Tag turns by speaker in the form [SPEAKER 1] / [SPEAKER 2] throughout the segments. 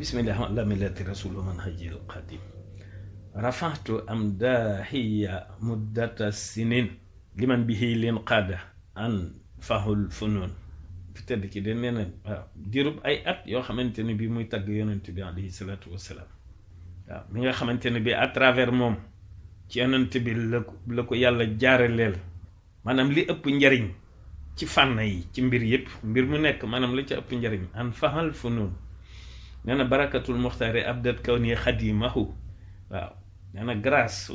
[SPEAKER 1] bismillah ala millati rasul man hajil qadim rafa'tu amdahiya muddata sinin liman bihi lin qada an fahul funun fi tedd ki de nee na waaw dirub ay at yoo xamante ne bi muy tagg yonent bi alayhi salatu wasalaam waaw mi nga xamante ne bi à travers moom ci yonent bi la ko yàlla jaaraleel maanaam li ëpp njariñ ci fànn yi ci mbir yëpp mbir mu nekk maanaam la ci ëpp njariñ an fahal funun nee na barakatul muxtaari abdat kaw nii xadimahu waaw nee na grâce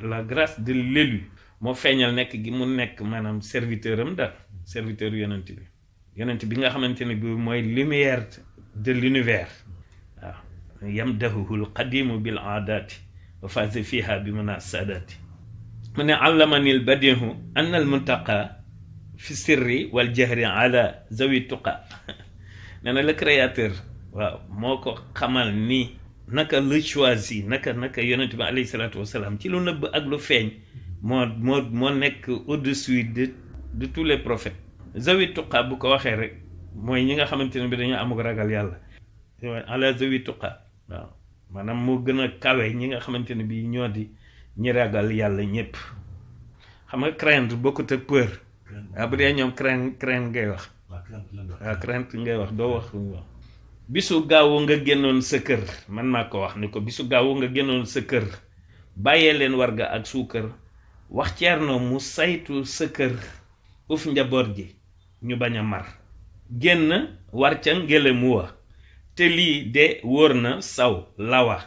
[SPEAKER 1] la grâce de l'élu moo feeñal nekk gi mu nekk maanaam serviteur am daal serviteur yonent bi nga xamante ne bi mooy lumière de l'univers waaw yamdahuhul qadimu bil aadati wa faze fiha bi mën a saadaati mu ne allamanil badihu anna al muntaqa fi sirri wal jahri ala zawi tuqa nee na le créateur waaw moo ko xamal ni naka le choisi naka yonent bi alayhi salaatu wasalaam ci lu nëbb ak lu feeñ moo nekk au-dessus de tous les prophètes zawi tuqa bu ko waxee rek mooy ñi nga xamante ne bi dañoo amuk ragal yàlla ala zawi tuqa waaw maanaam moo gën a kawe ñi nga xamante ne bi ñoo di ñi ragal yàlla ñëpp xam nga crainte bokkut ak peur waaw bu dee ñoom crainte ngay wax waaw crainte ngay wax doo wax bisu gaawu nga génnoon sa kër man maa ko wax ni ko bisu gaawu nga génnoon sa kër bàyyee leen warga ak suukar wax ceerno mu saytu sa kër uf njaboot gi ñu bañ a mar génn war ca ngelamu wa te lii de wóor na saw lawa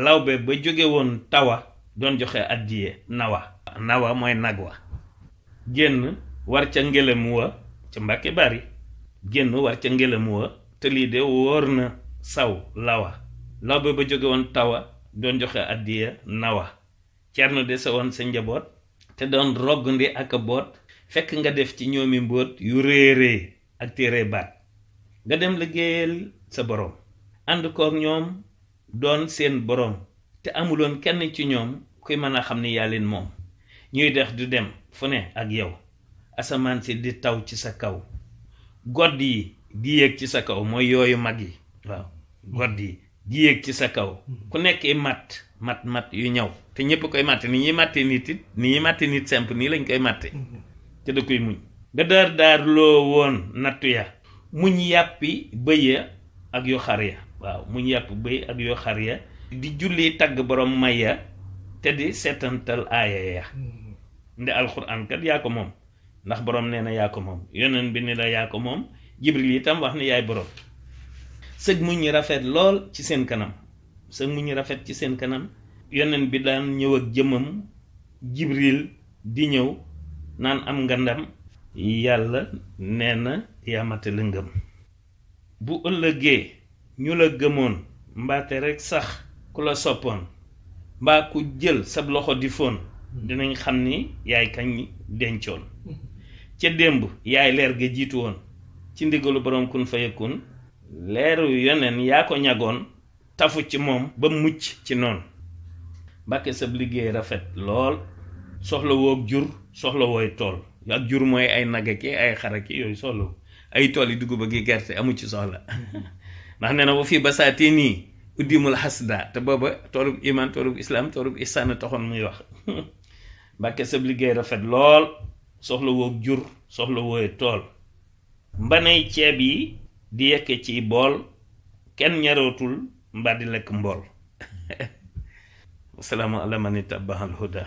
[SPEAKER 1] lawbe ba jóge woon tawa doon joxe addiye nawa mooy nag wa génn war ca ngelamu wa ca Mbàkke Bari génn war ca ngelamu wa te lii de wóor na saw lawa lawbe ba jóge woon tawa doon joxe addiya nawa ceerno de sa woon sa njaboot te doon rogg ndi ak a boot fekk nga def ci ñoomi mbóot yu réerée ak téere baat nga dem liggéeyal sa boroom ànd kook ñoom doon seen boroom te amuloon kenn ci ñoom kuy mën a xam ni yaa leen moom ñuy dex du dem fu ne ak yow asamaan si di taw ci sa kaw godd yi di yéeg ci sa kaw mooy yooyu mag yi waaw godd yi di yéeg ci sa kaw ku nekk mat yu ñaw te ñëpp koy matte ni ñuy matte nit it ni ñuy matte nit simple nii lañ koy matte te da koy muñ nga daar loo woon nattu ya muñ yàppi bëy ya ak yoo xar ya waaw muñ yàpp bëy ak yoo xar ya di julli tagg borom may ya te di seetantal aaya ya nde alxuraan kat yaa ko moom ndax borom nee na yaa ko moom yonent bi ni la yaa ko moom jibril itam wax ni yaay borom sëg muñ rafet lool ci seen kanam yonent bi daan ñëw ak jëmmam jibril di ñëw naan am nga ndam yàlla nee na yaamate la ngëm bu ëllëgee ñu la gëmoon mbaate rek sax ku la soppoon mbaa ku jël sab loxo di foon dinañ xam ni yaay kañ dencoon ca démb yaay leer ga jiitu woon ci ndigalu borom kun fayakun leeru yoneen yaa ko ñagoon tafu ci moom ba mucc ci noonu Mbàkke sab liggéey rafet lool soxla woog jur soxla wooy tool ak jur mooy ay nag ki ay xara ki yooyu soxla ay tool yi dugub gi gerte amu ci soxla ndax nee na ba fii basaatee nii uddimul xasda te booba toolub iman toolub islam toolub ihsaan taxoon muy wax Mbàkke sab liggéey rafet lool soxla woog jur soxla wooy tool mbanay ceeb yi di yekke ci bool kenn ñarootul mbaa di lekk mbool wasalaamu ala man ittabaal huda